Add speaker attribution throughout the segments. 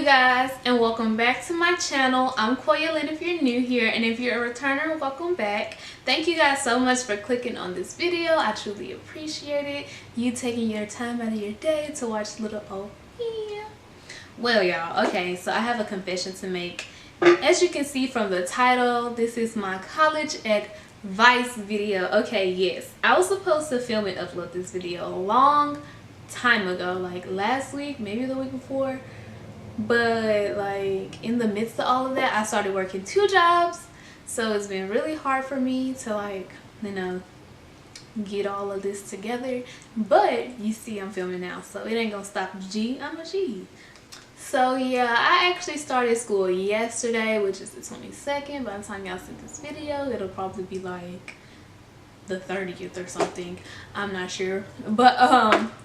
Speaker 1: guys, and welcome back to my channel. I'm QuoiaLen if you're new here, and if you're a returner, welcome back. Thank you guys so much for clicking on this video. I truly appreciate it. You taking your time out of your day to watch little old me. Well, y'all, okay, so I have a confession to make. As you can see from the title, this is my college advice video. Okay, yes, I was supposed to film and upload this video a long time ago, like last week, maybe the week before. But like in the midst of all of that, I started working 2 jobs, so it's been really hard for me to, like, you know, get all of this together. But you see I'm filming now, so it ain't gonna stop G. I'm a G. So yeah, I actually started school yesterday, which is the 22nd. By the time y'all see this video, it'll probably be like the 30th or something, I'm not sure. But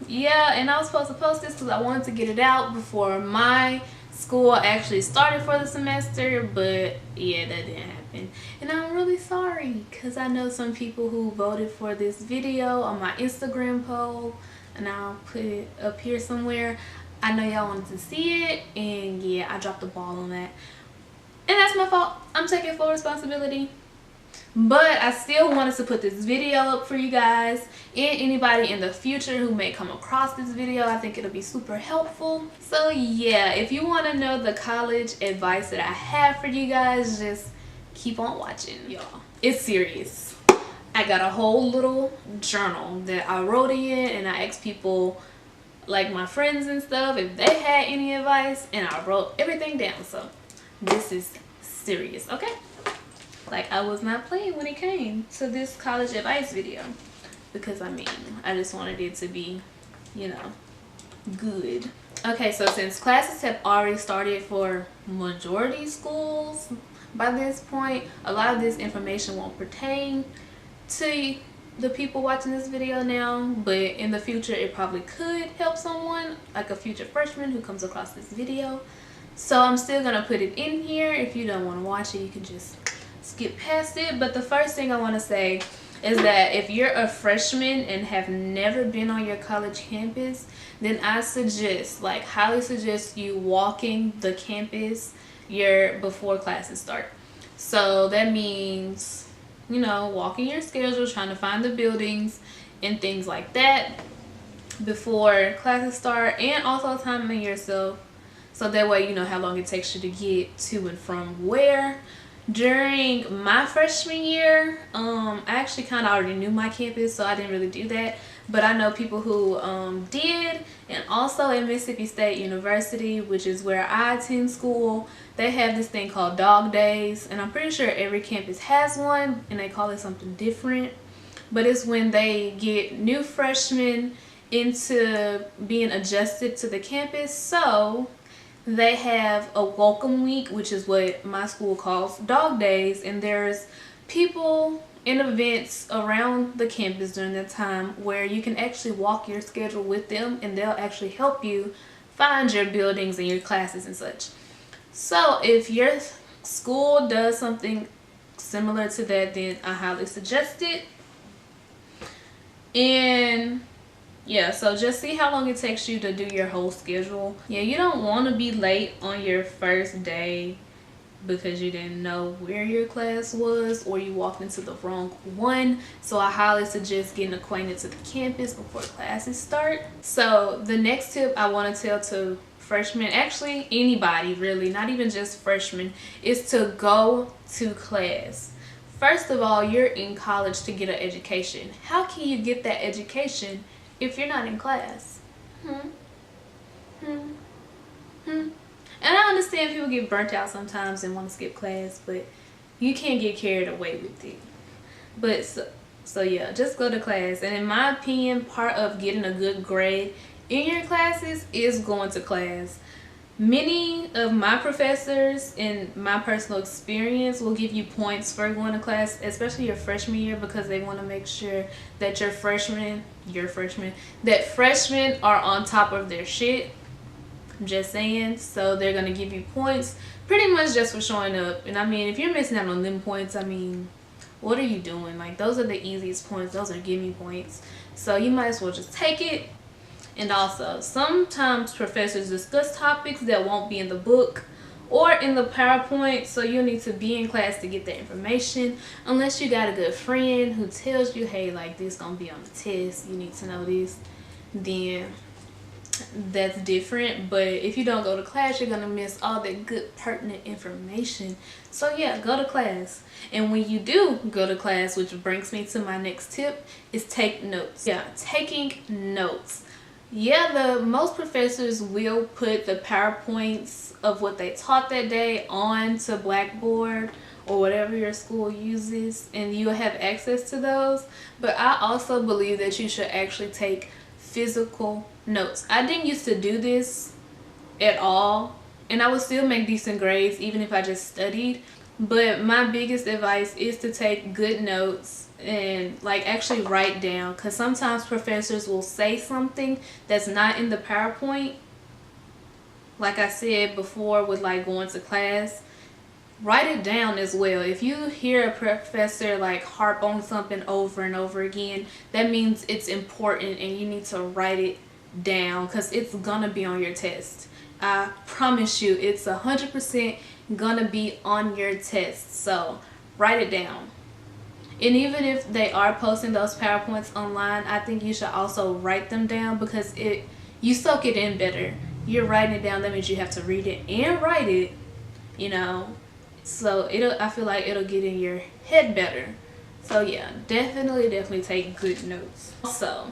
Speaker 1: yeah, and I was supposed to post this because I wanted to get it out before my school actually started for the semester, but yeah, that didn't happen, and I'm really sorry because I know some people who voted for this video on my Instagram poll, and I'll put it up here somewhere. I know y'all wanted to see it, and yeah, I dropped the ball on that, and that's my fault. I'm taking full responsibility. But I still wanted to put this video up for you guys and anybody in the future who may come across this video. I think it'll be super helpful. So yeah, if you want to know the college advice that I have for you guys, just keep on watching, y'all. It's serious. I got a whole little journal that I wrote in, and I asked people, like my friends and stuff, if they had any advice, and I wrote everything down. So this is serious, okay? Like, I was not playing when it came to this college advice video, because I mean, I just wanted it to be, you know, good. Okay, so since classes have already started for majority schools by this point, a lot of this information won't pertain to the people watching this video now, but in the future it probably could help someone, like a future freshman who comes across this video. So I'm still gonna put it in here. If you don't want to watch it, you can just skip past it. But the first thing I want to say is that if you're a freshman and have never been on your college campus, then I suggest, like highly suggest, you walking the campus before classes start. So that means, you know, walking your schedule, trying to find the buildings and things like that before classes start, and also timing yourself so that way you know how long it takes you to get to and from where. During my freshman year, I actually kind of already knew my campus, so I didn't really do that. But I know people who did. And also at Mississippi State University, which is where I attend school, they have this thing called dog days. And I'm pretty sure every campus has one, and they call it something different. But it's when they get new freshmen into being adjusted to the campus. So they have a welcome week, which is what my school calls dog days, and there's people and events around the campus during that time where you can actually walk your schedule with them, and they'll actually help you find your buildings and your classes and such. So if your school does something similar to that, then I highly suggest it. And yeah, so just see how long it takes you to do your whole schedule. Yeah, you don't want to be late on your first day because you didn't know where your class was or you walked into the wrong one. So I highly suggest getting acquainted to the campus before classes start. So the next tip I want to tell to freshmen, actually anybody really, not even just freshmen, is to go to class. First of all, you're in college to get an education. How can you get that education if you're not in class? And I understand people get burnt out sometimes and want to skip class, but you can't get carried away with it. But so yeah, just go to class. And in my opinion, part of getting a good grade in your classes is going to class. Many of my professors, in my personal experience, will give you points for going to class, especially your freshman year, because they want to make sure that freshmen are on top of their shit. I'm just saying. So they're going to give you points pretty much just for showing up. And I mean, if you're missing out on them points, I mean, what are you doing? Like, those are the easiest points. Those are gimme points. So you might as well just take it And also, sometimes professors discuss topics that won't be in the book or in the PowerPoint, so you'll need to be in class to get that information. Unless you got a good friend who tells you, hey, like, this gonna be on the test, you need to know this, then that's different. But if you don't go to class, you're gonna miss all that good pertinent information. So yeah, go to class. And when you do go to class, which brings me to my next tip, is take notes. Yeah, taking notes. Yeah, the most professors will put the PowerPoints of what they taught that day onto Blackboard or whatever your school uses, and you'll have access to those. But I also believe that you should actually take physical notes. I didn't used to do this at all, and I would still make decent grades even if I just studied. But my biggest advice is to take good notes and like actually write down, because sometimes professors will say something that's not in the PowerPoint. Like I said before with like going to class, write it down as well. If you hear a professor like harp on something over and over again, that means it's important and you need to write it down, because it's gonna be on your test. I promise you, it's 100% gonna be on your test. So write it down. And even if they are posting those PowerPoints online, I think you should also write them down, because you soak it in better. You're writing it down, that means you have to read it and write it, you know. So I feel like it'll get in your head better. So yeah, definitely take good notes. Also,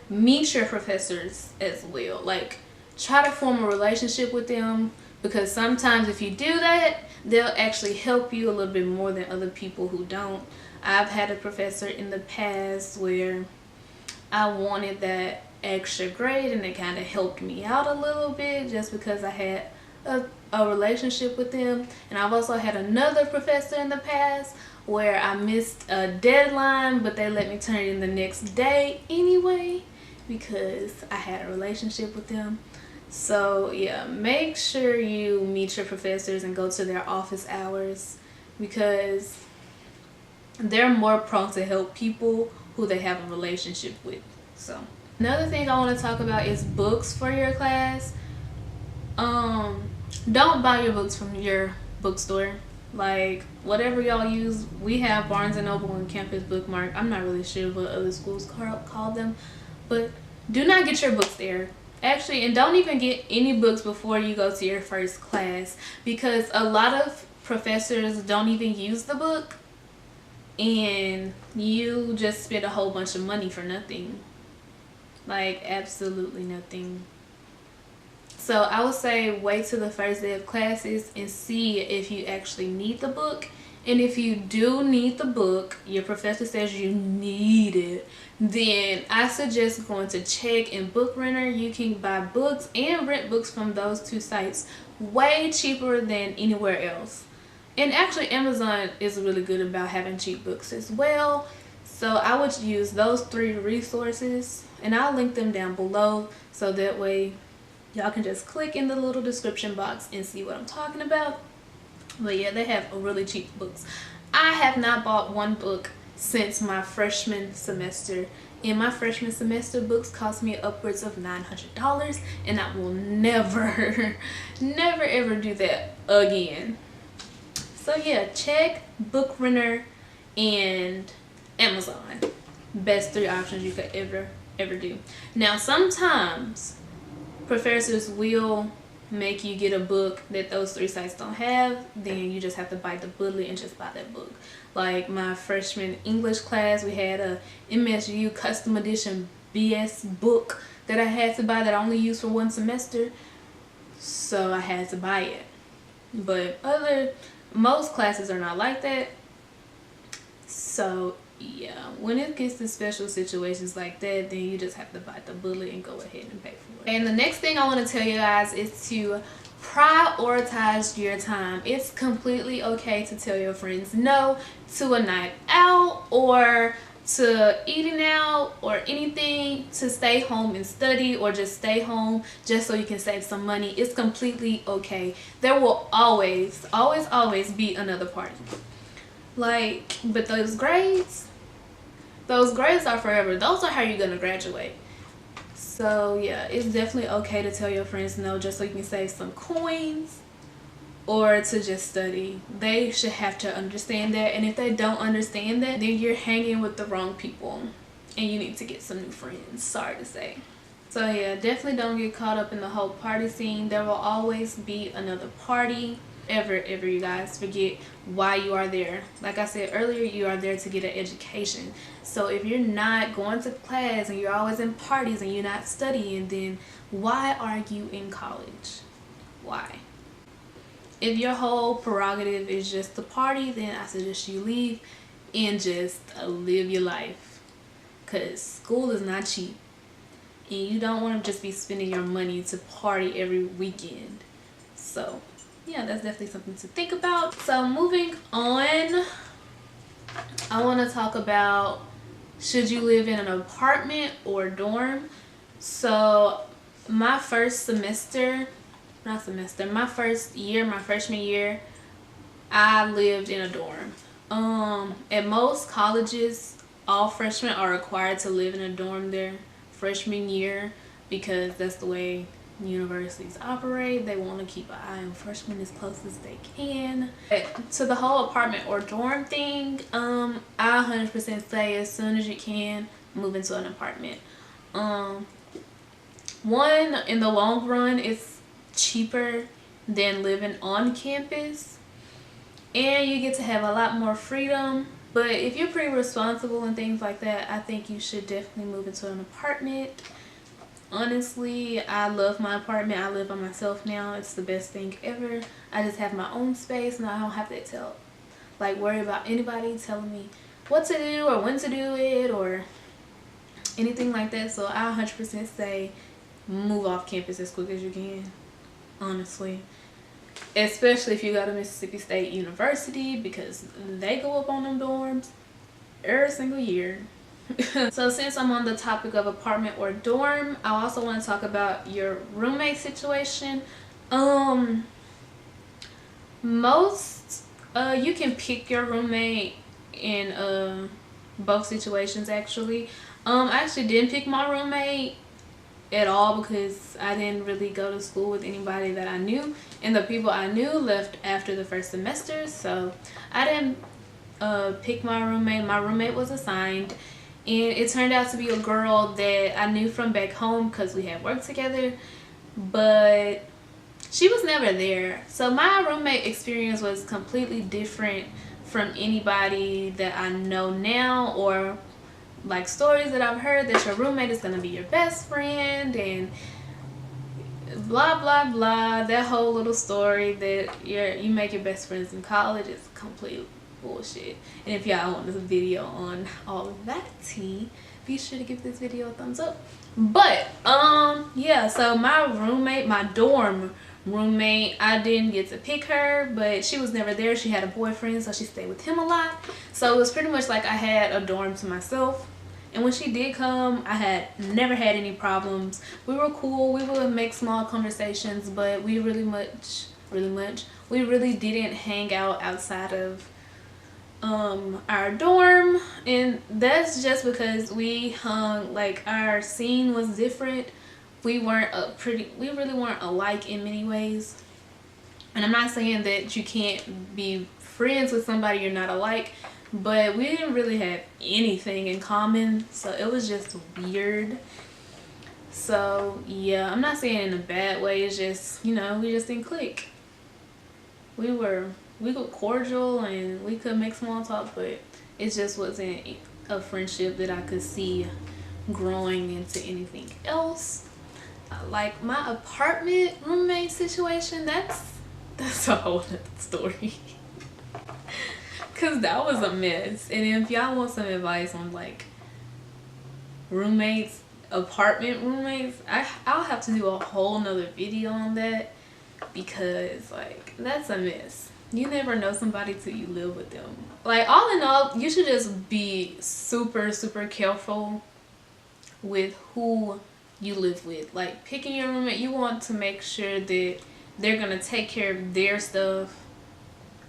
Speaker 1: meet your professors as well. Like, try to form a relationship with them, because sometimes if you do that, they'll actually help you a little bit more than other people who don't. I've had a professor in the past where I wanted that extra grade, and it kind of helped me out a little bit just because I had a relationship with them. And I've also had another professor in the past where I missed a deadline, but they let me turn it in the next day anyway because I had a relationship with them. So yeah, make sure you meet your professors and go to their office hours, because they're more prone to help people who they have a relationship with. So another thing I want to talk about is books for your class. Don't buy your books from your bookstore. Like, whatever y'all use, we have Barnes & Noble and Campus Bookmark. I'm not really sure what other schools call them, but do not get your books there. Actually, and don't even get any books before you go to your first class, because a lot of professors don't even use the book, and you just spend a whole bunch of money for nothing. Like, absolutely nothing. So I would say wait till the first day of classes and see if you actually need the book. And if you do need the book, your professor says you need it, then I suggest going to Check and Book Renter. You can buy books and rent books from those two sites way cheaper than anywhere else. And actually Amazon is really good about having cheap books as well. So I would use those 3 resources, and I'll link them down below, so that way y'all can just click in the little description box and see what I'm talking about. But yeah, they have really cheap books. I have not bought one book since my freshman semester. In my freshman semester, books cost me upwards of $900, and I will never, never ever do that again. So yeah, Check, Book Renter, and Amazon. Best 3 options you could ever do. Now, sometimes professors will make you get a book that those 3 sites don't have. Then you just have to bite the bullet and just buy that book. Like my freshman English class, we had a MSU custom edition BS book that I had to buy, that I only used for 1 semester, so I had to buy it. But most classes are not like that. So yeah, when it gets to special situations like that, then you just have to bite the bullet and go ahead and pay for it. And the next thing I want to tell you guys is to prioritize your time. It's completely okay to tell your friends no to a night out or to eating out or anything, to stay home and study, or just stay home just so you can save some money. It's completely okay. There will always be another party. Like, but those grades are forever. Those are how you're gonna graduate. So yeah, it's definitely okay to tell your friends no, just so you can save some coins, or to just study. They should have to understand that, and if they don't understand that, then you're hanging with the wrong people and you need to get some new friends, sorry to say. So yeah, definitely don't get caught up in the whole party scene. There will always be another party. Ever you guys forget why you are there. Like I said earlier, you are there to get an education. So if you're not going to class and you're always in parties and you're not studying, then why are you in college? Why? If your whole prerogative is just to party, then I suggest you leave and just live your life, because school is not cheap and you don't want to just be spending your money to party every weekend. So yeah, that's definitely something to think about. So moving on, I want to talk about, should you live in an apartment or dorm? So my first semester, my first year, my freshman year, I lived in a dorm. At most colleges, all freshmen are required to live in a dorm their freshman year, because that's the way universities operate. They want to keep an eye on freshmen as close as they can. To the whole apartment or dorm thing, I 100% say as soon as you can, move into an apartment. One, in the long run, it's cheaper than living on campus, and you get to have a lot more freedom. But if you're pretty responsible and things like that, I think you should definitely move into an apartment. Honestly, I love my apartment. I live by myself now. It's the best thing ever. I just have my own space and I don't have to worry about anybody telling me what to do or when to do it or anything like that. So I 100% say move off campus as quick as you can, honestly. Especially if you go to Mississippi State University, because they go up on them dorms every single year. So since I'm on the topic of apartment or dorm, I also want to talk about your roommate situation. Most you can pick your roommate in both situations actually. I actually didn't pick my roommate at all because I didn't really go to school with anybody that I knew, and the people I knew left after the first semester, so I didn't pick my roommate. My roommate was assigned, and it turned out to be a girl that I knew from back home because we had worked together, but she was never there. So my roommate experience was completely different from anybody that I know now, or like stories that I've heard that your roommate is gonna be your best friend and blah blah blah. That whole little story that you make your best friends in college is complete bullshit. And if y'all want this video on all of that tea, be sure to give this video a thumbs up. But yeah, so my roommate, my dorm roommate, I didn't get to pick her, but she was never there. She had a boyfriend, so she stayed with him a lot. So it was pretty much like I had a dorm to myself. And when she did come, I had never had any problems. We were cool. We would make small conversations, but we really didn't hang out outside of our dorm. And that's just because we hung, like, our scene was different. We really weren't alike in many ways. And I'm not saying that you can't be friends with somebody you're not alike, but we didn't really have anything in common, so it was just weird. So yeah, I'm not saying in a bad way, it's just, you know, we just didn't click. We were cordial and we could make small talk, but it just wasn't a friendship that I could see growing into anything else. Like my apartment roommate situation, that's a whole other story. Cause that was a mess. And if y'all want some advice on like roommates, apartment roommates, I'll have to do a whole nother video on that, because like that's a mess. You never know somebody till you live with them. Like, all in all, you should just be super careful with who you live with. Like, picking your roommate, you want to make sure that they're gonna take care of their stuff,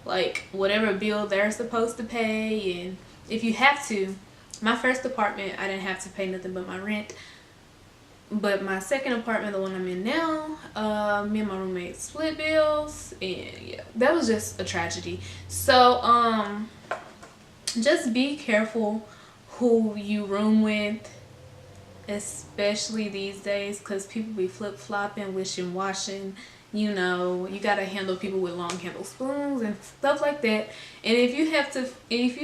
Speaker 1: like whatever bill they're supposed to pay. And if you have to, my first apartment, I didn't have to pay nothing but my rent. but my second apartment, the one I'm in now, me and my roommate split bills, and yeah, that was just a tragedy. So just be careful who you room with, especially these days, because people be flip-flopping, wishing, washing. You know, you gotta handle people with long handle spoons and stuff like that. And if you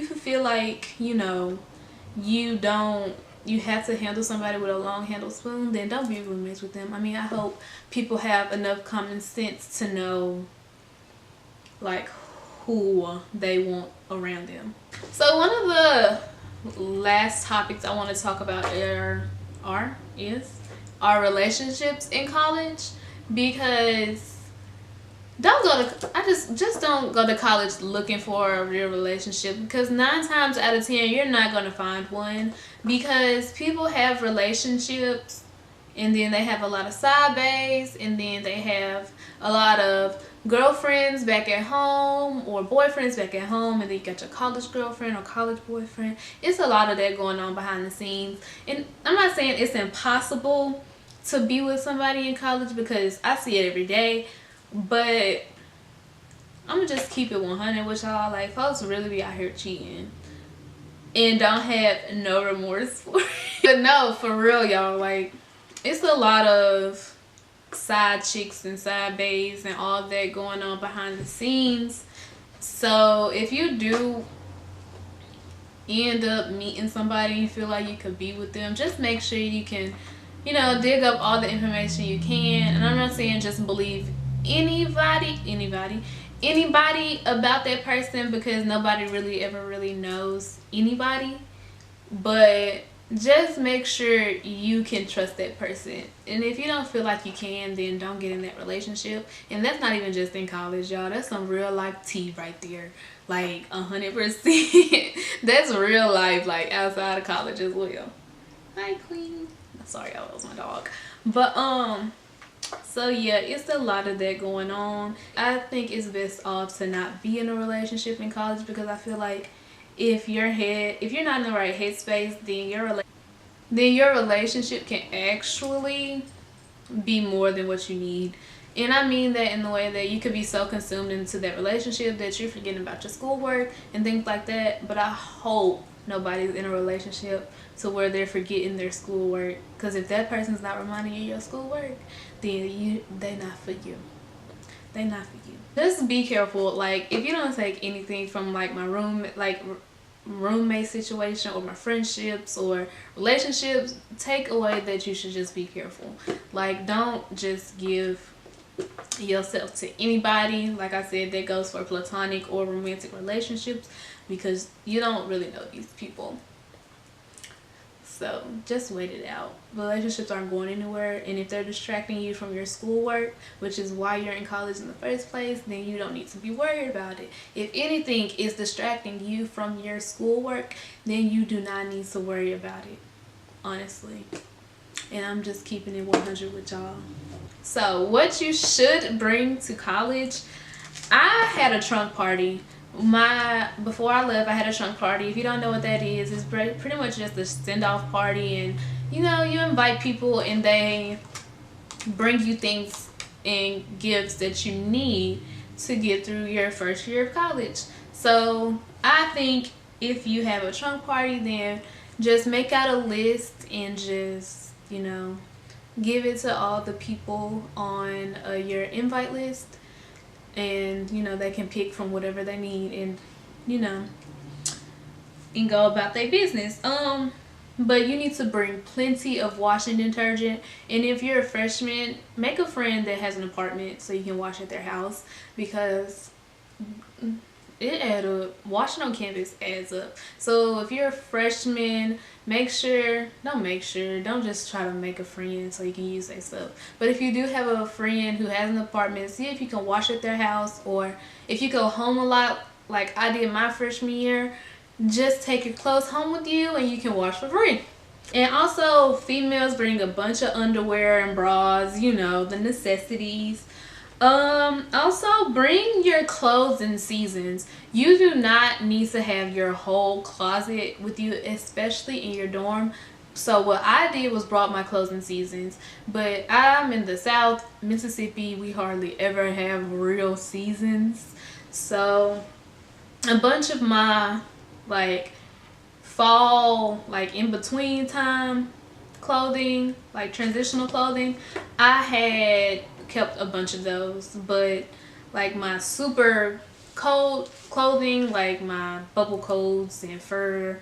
Speaker 1: feel like, you know, you have to handle somebody with a long handle spoon, then don't be roommates with them. I mean, I hope people have enough common sense to know like who they want around them. So one of the last topics I want to talk about is our relationships in college, because just don't go to college looking for a real relationship, because 9 times out of 10 you're not going to find one, because people have relationships and then they have a lot of side baes, and then they have a lot of girlfriends back at home or boyfriends back at home, and then you got your college girlfriend or college boyfriend. It's a lot of that going on behind the scenes, and I'm not saying it's impossible to be with somebody in college, because I see it every day, but I'm gonna just keep it 100 with y'all. Like, folks really be out here cheating and don't have no remorse for it. But no, for real, y'all, like, it's a lot of side chicks and side baes and all that going on behind the scenes. So if you do end up meeting somebody you feel like you could be with them, just make sure you can, you know, dig up all the information you can. And I'm not saying just believe anybody about that person, because nobody really ever really knows anybody, but just make sure you can trust that person. And if you don't feel like you can, then don't get in that relationship. And that's not even just in college, y'all. That's some real life tea right there, like 100%. That's real life, like outside of college as well. Hi, queen. Sorry, that was my dog. But so yeah, it's a lot of that going on. I think it's best off to not be in a relationship in college, because I feel like if you're not in the right headspace, then your relationship can actually be more than what you need. And I mean that in the way that you could be so consumed into that relationship that you're forgetting about your schoolwork and things like that. But I hope nobody's in a relationship to where they're forgetting their schoolwork, because if that person's not reminding you of your schoolwork, then they're not for you. They're not for you. Just be careful. Like, if you don't take anything from like my roommate situation or my friendships or relationships, take away that you should just be careful. Like, don't just give yourself to anybody. Like I said, that goes for platonic or romantic relationships, because you don't really know these people. So just wait it out. Relationships aren't going anywhere, and if they're distracting you from your schoolwork, which is why you're in college in the first place, then you don't need to be worried about it. If anything is distracting you from your schoolwork, then you do not need to worry about it, honestly. And I'm just keeping it 100 with y'all. So what you should bring to college. I had a trunk party. Before I left, I had a trunk party. If you don't know what that is, it's pretty much just a send-off party, and you know, you invite people and they bring you things and gifts that you need to get through your first year of college. So I think if you have a trunk party, then just make out a list and just, you know, give it to all the people on your invite list, and you know, they can pick from whatever they need, and you know, and go about their business. But you need to bring plenty of washing detergent, and if you're a freshman, make a friend that has an apartment so you can wash at their house, because it adds up. Washing on campus adds up. So if you're a freshman, don't just try to make a friend so you can use their stuff. But if you do have a friend who has an apartment, see if you can wash at their house, or if you go home a lot like I did my freshman year, just take your clothes home with you and you can wash for free. And also, females bring a bunch of underwear and bras, you know, the necessities. Also bring your clothes in seasons. You do not need to have your whole closet with you, especially in your dorm. So what I did was brought my clothes in seasons, but I'm in the South, Mississippi. We hardly ever have real seasons. So a bunch of my like fall, like in between time clothing, like transitional clothing, I had kept a bunch of those. But like my super cold clothing, like my bubble coats and faux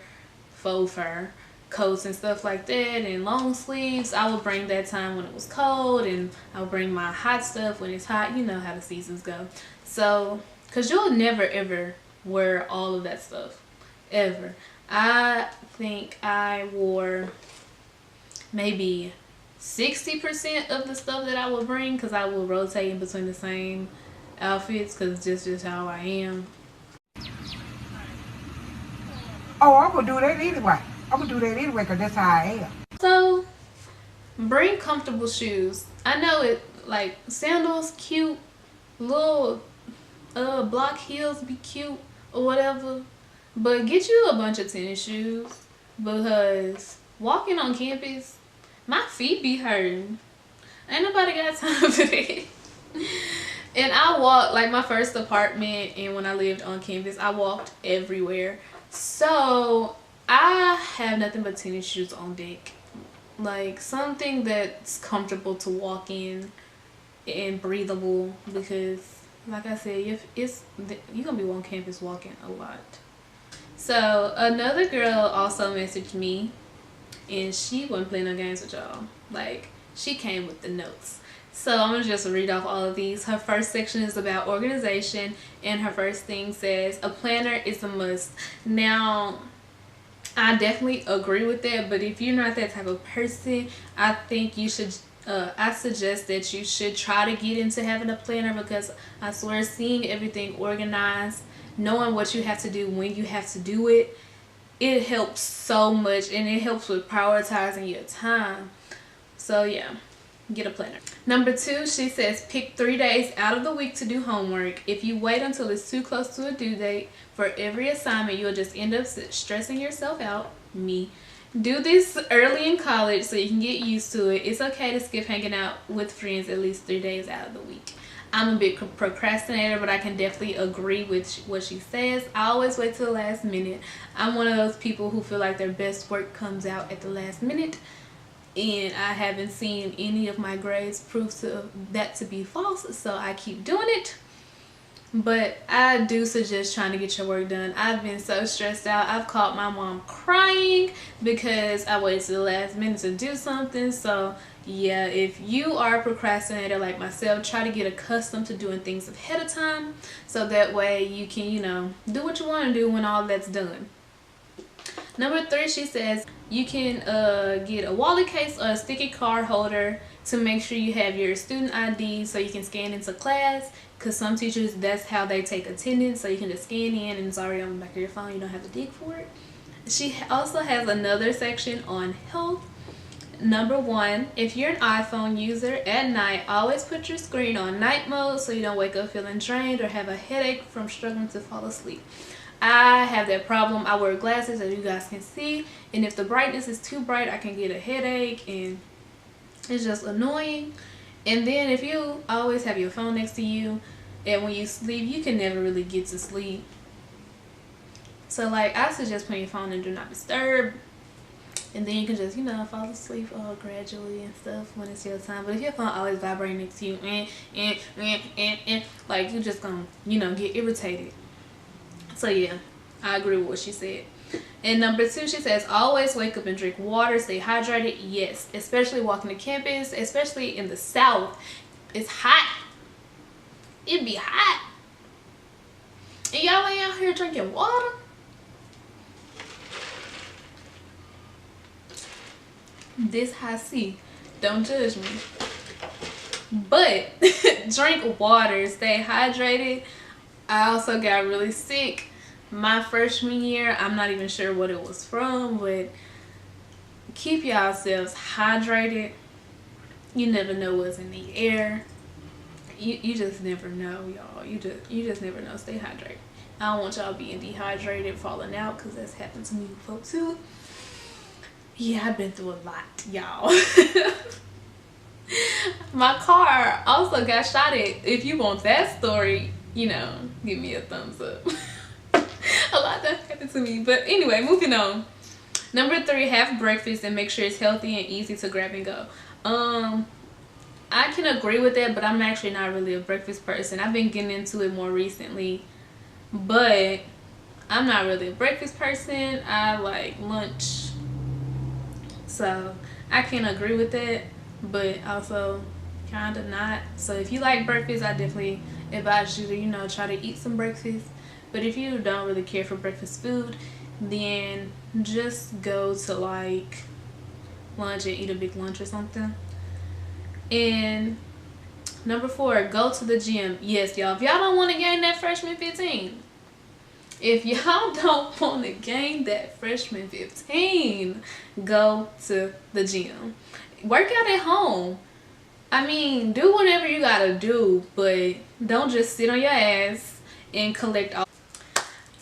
Speaker 1: fur coats and stuff like that, and long sleeves, I would bring that time when it was cold, and I would bring my hot stuff when it's hot. You know how the seasons go. So because you'll never ever wear all of that stuff ever. I think I wore maybe 60% of the stuff that I would bring, because I will rotate in between the same outfits, because just how I am.
Speaker 2: Oh, I'm gonna do that anyway. I'm gonna do that anyway because that's how I am.
Speaker 1: So bring comfortable shoes. I know it, like sandals cute, little block heels be cute or whatever, but get you a bunch of tennis shoes, because walking on campus, my feet be hurting. Ain't nobody got time for that. And I walked, like my first apartment and when I lived on campus, I walked everywhere. So I have nothing but tennis shoes on deck. Like something that's comfortable to walk in and breathable, because like I said, if you're gonna be on campus walking a lot. So another girl also messaged me, and she wasn't playing no games with y'all. Like, she came with the notes. So I'm gonna just read off all of these. Her first section is about organization, and her first thing says a planner is a must. Now I definitely agree with that, but if you're not that type of person, I think you should I suggest that you should try to get into having a planner, because I swear seeing everything organized, knowing what you have to do when you have to do it, it helps so much, and it helps with prioritizing your time. So yeah, get a planner. Number 2, she says pick 3 days out of the week to do homework. If you wait until it's too close to a due date for every assignment, you'll just end up stressing yourself out. Me. Do this early in college so you can get used to it. It's okay to skip hanging out with friends at least 3 days out of the week. I'm a big procrastinator, but I can definitely agree with what she says. I always wait till the last minute. I'm one of those people who feel like their best work comes out at the last minute, and I haven't seen any of my grades prove that to be false, so I keep doing it. But I do suggest trying to get your work done. I've been so stressed out. I've caught my mom crying because I waited to the last minute to do something. So yeah, if you are a procrastinator like myself, try to get accustomed to doing things ahead of time, so that way you can, you know, do what you want to do when all that's done. Number 3, she says you can get a wallet case or a sticky card holder to make sure you have your student ID so you can scan into class, because some teachers, that's how they take attendance, so you can just scan in and it's already on the back of your phone. You don't have to dig for it. She also has another section on health. Number 1, if you're an iPhone user, at night always put your screen on night mode so you don't wake up feeling drained or have a headache from struggling to fall asleep. I have that problem. I wear glasses, as you guys can see, and if the brightness is too bright, I can get a headache and it's just annoying. And then if you always have your phone next to you, and when you sleep, you can never really get to sleep. So like, I suggest putting your phone in do not disturb, and then you can just, you know, fall asleep gradually and stuff when it's your time. But if your phone always vibrating next to you, like, you're just gonna, you know, get irritated. So yeah, I agree with what she said. And number 2, she says always wake up and drink water, stay hydrated. Yes, especially walking to campus, especially in the South. It's hot. It be hot, and y'all ain't out here drinking water. This high C, don't judge me, but drink water, stay hydrated. I also got really sick my freshman year. I'm not even sure what it was from, but keep yourselves hydrated. You never know what's in the air. You just never know, y'all. You just never know. Stay hydrated. I don't want y'all being dehydrated, falling out, because that's happened to me before too. Yeah, I've been through a lot, y'all. My car also got shot at. If you want that story, you know, give me a thumbs up. A lot that happened to me. But anyway, moving on. Number 3, have breakfast and make sure it's healthy and easy to grab and go. I can agree with that, but I'm actually not really a breakfast person. I've been getting into it more recently, but I'm not really a breakfast person. I like lunch, so I can agree with that, but also kind of not. So if you like breakfast, I definitely advise you to, you know, try to eat some breakfast. But if you don't really care for breakfast food, then just go to like lunch and eat a big lunch or something. And number 4, go to the gym. Yes, y'all, if y'all don't want to gain that freshman 15, if y'all don't want to gain that freshman 15, go to the gym. Work out at home. I mean, do whatever you gotta do, but don't just sit on your ass and collect all.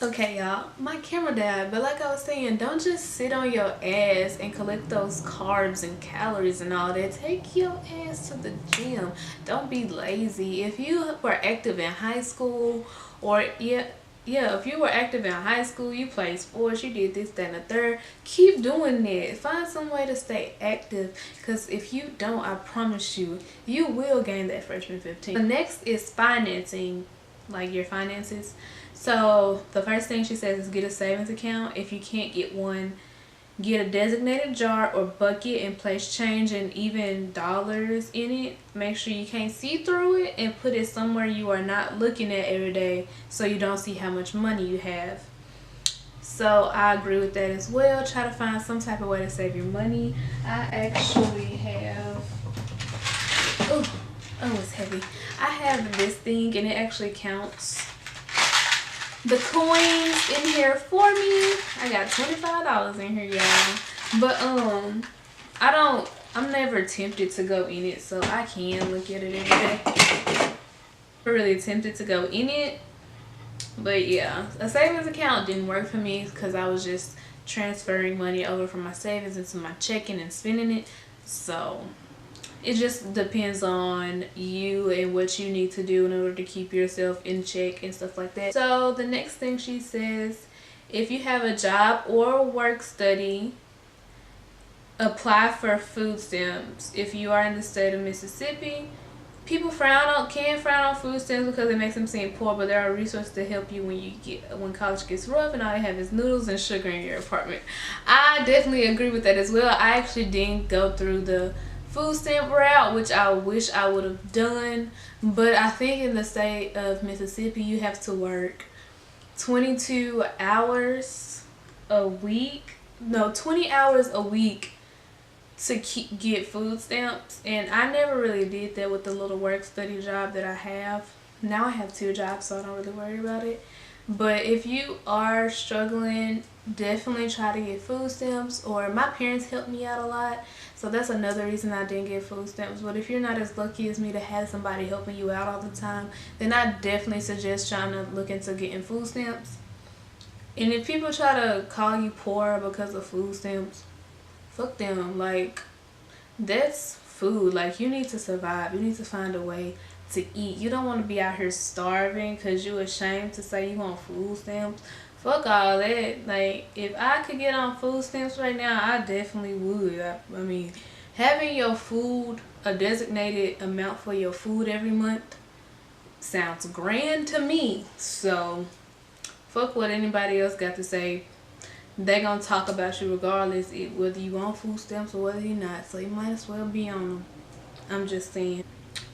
Speaker 1: Okay, y'all, my camera died, but like I was saying, don't just sit on your ass and collect those carbs and calories and all that. Take your ass to the gym. Don't be lazy. If you were active in high school, or if you were active in high school, you played sports, you did this, that, and the third, keep doing that. Find some way to stay active, because if you don't, I promise you, you will gain that freshman 15. The next is financing, like your finances. So the first thing she says is get a savings account. If you can't get one, get a designated jar or bucket and place change and even dollars in it. Make sure you can't see through it, and put it somewhere you are not looking at every day, so you don't see how much money you have. So I agree with that as well. Try to find some type of way to save your money. I actually have, oh, it's heavy. I have this thing, and it actually counts the coins in here for me. I got $25 in here, y'all. But I'm never tempted to go in it, so I can look at it every day. I'm really tempted to go in it, but yeah, a savings account didn't work for me because I was just transferring money over from my savings into my checking and spending it. So it just depends on you and what you need to do in order to keep yourself in check and stuff like that. So the next thing she says, if you have a job or work study, apply for food stamps. If you are in the state of Mississippi, people can frown on food stamps because it makes them seem poor, but there are resources to help you when college gets rough and all you have is noodles and sugar in your apartment. I definitely agree with that as well. I actually didn't go through the food stamp route, which I wish I would have done, but I think in the state of Mississippi you have to work 22 hours a week, no, 20 hours a week to get food stamps, and I never really did that with the little work study job that I have. Now I have 2 jobs, so I don't really worry about it. But if you are struggling, definitely try to get food stamps. Or my parents helped me out a lot, so that's another reason I didn't get food stamps. But if you're not as lucky as me to have somebody helping you out all the time, then I definitely suggest trying to look into getting food stamps. And if people try to call you poor because of food stamps, fuck them. Like, that's food. Like, you need to survive. You need to find a way to eat. You don't want to be out here starving because you're ashamed to say you want food stamps. Fuck all that. Like, if I could get on food stamps right now, I definitely would. I mean, having your food, a designated amount for your food every month, sounds grand to me. So fuck what anybody else got to say. They gonna talk about you regardless, whether you on food stamps or whether you're not. So you might as well be on them. I'm just saying.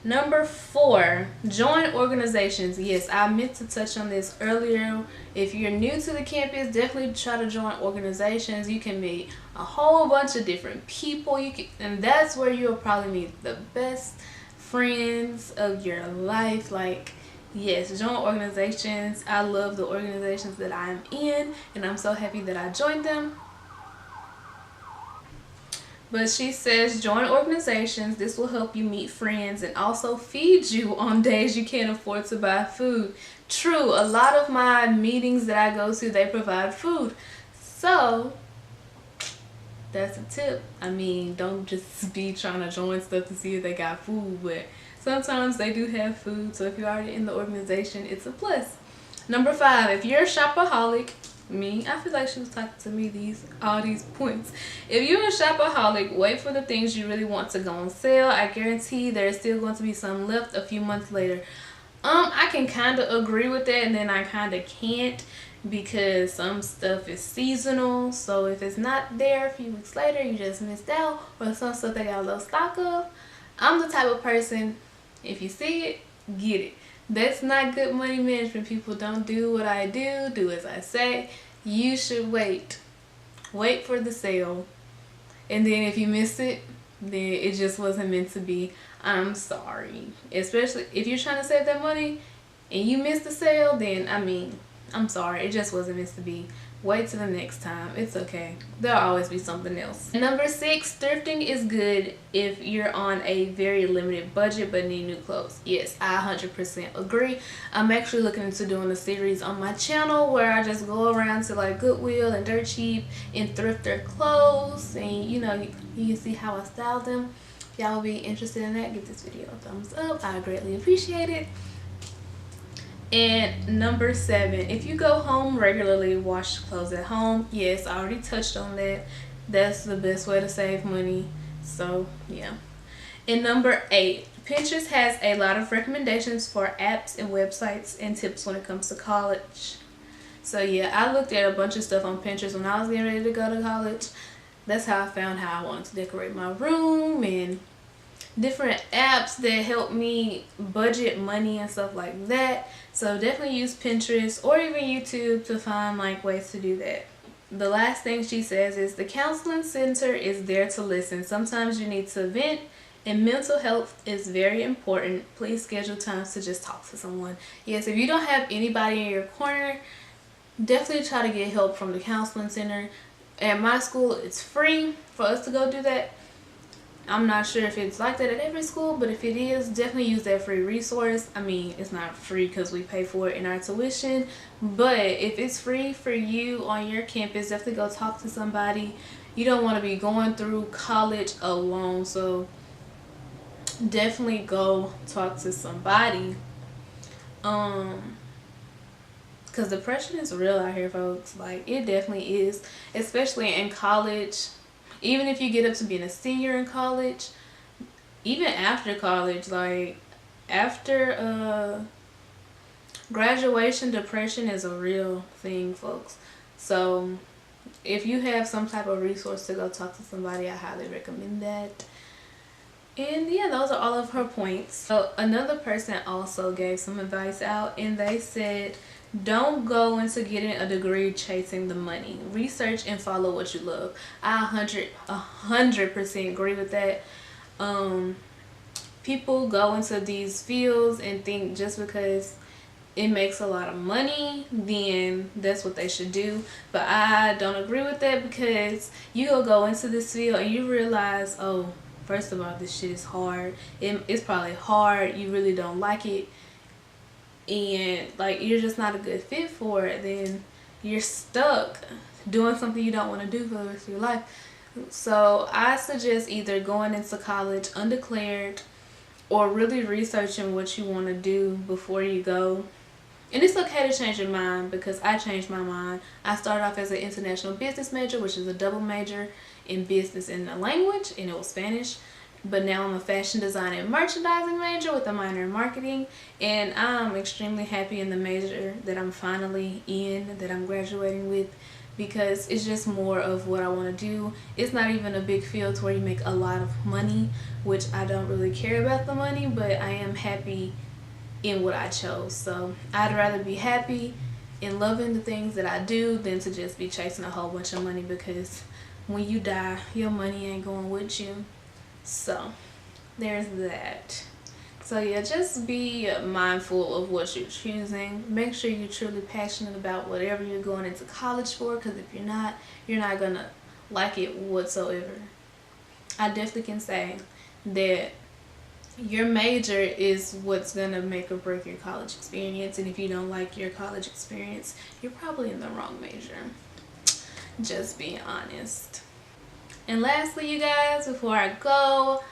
Speaker 1: Number 4, join organizations. Yes, I meant to touch on this earlier. If you're new to the campus, definitely try to join organizations. You can meet a whole bunch of different people. And that's where you'll probably meet the best friends of your life. Like, yes, join organizations. I love the organizations that I'm in, and I'm so happy that I joined them. But she says join organizations. This will help you meet friends and also feed you on days you can't afford to buy food. True, a lot of my meetings that I go to, they provide food. So that's a tip. I mean, don't just be trying to join stuff to see if they got food, but sometimes they do have food, so if you're already in the organization, it's a plus. Number 5, if you're a shopaholic, I feel like she was talking to me all these points. If you're a shopaholic, wait for the things you really want to go on sale. I guarantee there's still going to be some left a few months later. I can kind of agree with that, and then I kind of can't, because some stuff is seasonal. So if it's not there a few weeks later, you just missed out. Or some stuff they got a little stock of. I'm the type of person, if you see it, get it. That's not good money management. People don't do what I do. Do as I say. You should wait. Wait for the sale. And then if you miss it, then it just wasn't meant to be. I'm sorry. Especially if you're trying to save that money and you miss the sale, then I'm sorry. It just wasn't meant to be. Wait till the next time. It's okay. There'll always be something else. Number 6, thrifting is good if you're on a very limited budget but need new clothes. Yes, I 100% agree. I'm actually looking into doing a series on my channel where I just go around to like Goodwill and Dirt Cheap and thrift their clothes, and you can see how I style them. If y'all will be interested in that, give this video a thumbs up. I greatly appreciate it. And number 7, if you go home regularly, wash clothes at home. Yes, I already touched on that. That's the best way to save money. So yeah. And number 8, Pinterest has a lot of recommendations for apps and websites and tips when it comes to college. So yeah, I looked at a bunch of stuff on Pinterest when I was getting ready to go to college. That's how I found how I wanted to decorate my room, and different apps that help me budget money and stuff like that. So definitely use Pinterest or even YouTube to find like ways to do that. The last thing she says is the counseling center is there to listen. Sometimes you need to vent, and mental health is very important. Please schedule times to just talk to someone. Yes, if you don't have anybody in your corner, definitely try to get help from the counseling center. At my school, it's free for us to go do that. I'm not sure if it's like that at every school, but if it is, definitely use that free resource. I mean, it's not free because we pay for it in our tuition, but if it's free for you on your campus, definitely go talk to somebody. You don't want to be going through college alone, so definitely go talk to somebody. Because depression is real out here, folks. Like, it definitely is, especially in college. Even if you get up to being a senior in college, even after college, like after graduation, depression is a real thing, folks. So if you have some type of resource to go talk to somebody, I highly recommend that. And yeah, those are all of her points. So another person also gave some advice out, and they said, don't go into getting a degree chasing the money. Research and follow what you love. I 100% agree with that. People go into these fields and think just because it makes a lot of money, then that's what they should do. But I don't agree with that, because you'll go into this field and you realize, oh, first of all, this shit is hard. It's probably hard. You really don't like it. And like, you're just not a good fit for it. Then you're stuck doing something you don't want to do for the rest of your life. So I suggest either going into college undeclared or really researching what you want to do before you go. And it's okay to change your mind, because I changed my mind. I started off as an international business major, which is a double major in business and a language, and it was Spanish. But now I'm a fashion design and merchandising major with a minor in marketing, and I'm extremely happy in the major that I'm finally in, that I'm graduating with, because it's just more of what I want to do. It's not even a big field where you make a lot of money, which I don't really care about the money, but I am happy in what I chose. So I'd rather be happy and loving the things that I do than to just be chasing a whole bunch of money, because when you die, your money ain't going with you. So there's that. So yeah, just be mindful of what you're choosing. Make sure you're truly passionate about whatever you're going into college for, because if you're not gonna like it whatsoever. I definitely can say that your major is what's gonna make or break your college experience, and if you don't like your college experience, you're probably in the wrong major. Just being honest. And lastly, you guys, before I go,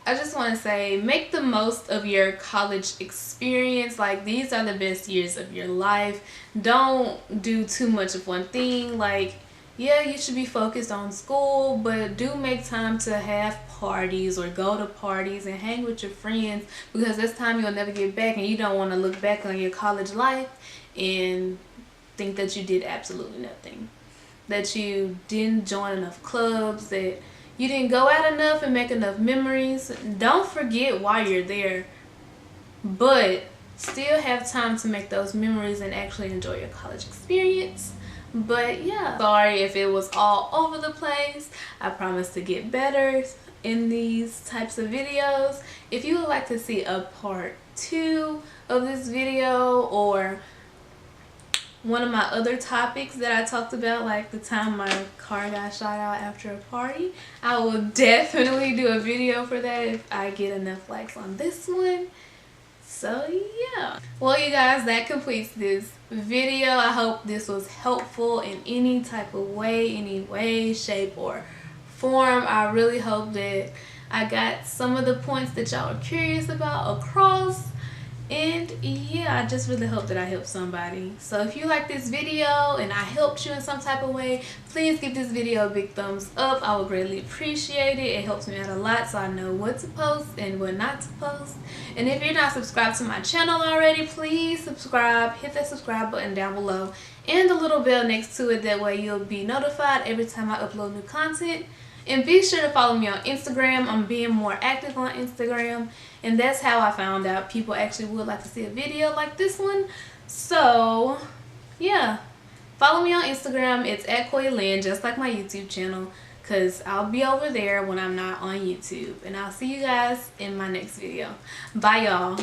Speaker 1: I just want to say, make the most of your college experience. Like, these are the best years of your life. Don't do too much of one thing. Like, yeah, you should be focused on school, but do make time to have parties or go to parties and hang with your friends, because this time you'll never get back, and you don't want to look back on your college life and think that you did absolutely nothing, that you didn't join enough clubs, that you didn't go out enough and make enough memories. Don't forget why you're there, but still have time to make those memories and actually enjoy your college experience. But yeah, sorry if it was all over the place. I promise to get better in these types of videos. If you would like to see a part 2 of this video, or one of my other topics that I talked about, like the time my car got shot out after a party, I will definitely do a video for that if I get enough likes on this one. So yeah, well you guys, that completes this video. I hope this was helpful in any type of way, any way, shape, or form. I really hope that I got some of the points that y'all are curious about across. And yeah, I just really hope that I helped somebody. So if you like this video and I helped you in some type of way, please give this video a big thumbs up. I would greatly appreciate it. It helps me out a lot, so I know what to post and what not to post. And if you're not subscribed to my channel already, please subscribe. Hit that subscribe button down below and the little bell next to it. That way you'll be notified every time I upload new content. And be sure to follow me on Instagram. I'm being more active on Instagram, and that's how I found out people actually would like to see a video like this one. So yeah, follow me on Instagram. It's at QuoiaLen, just like my YouTube channel, because I'll be over there when I'm not on YouTube. And I'll see you guys in my next video. Bye y'all.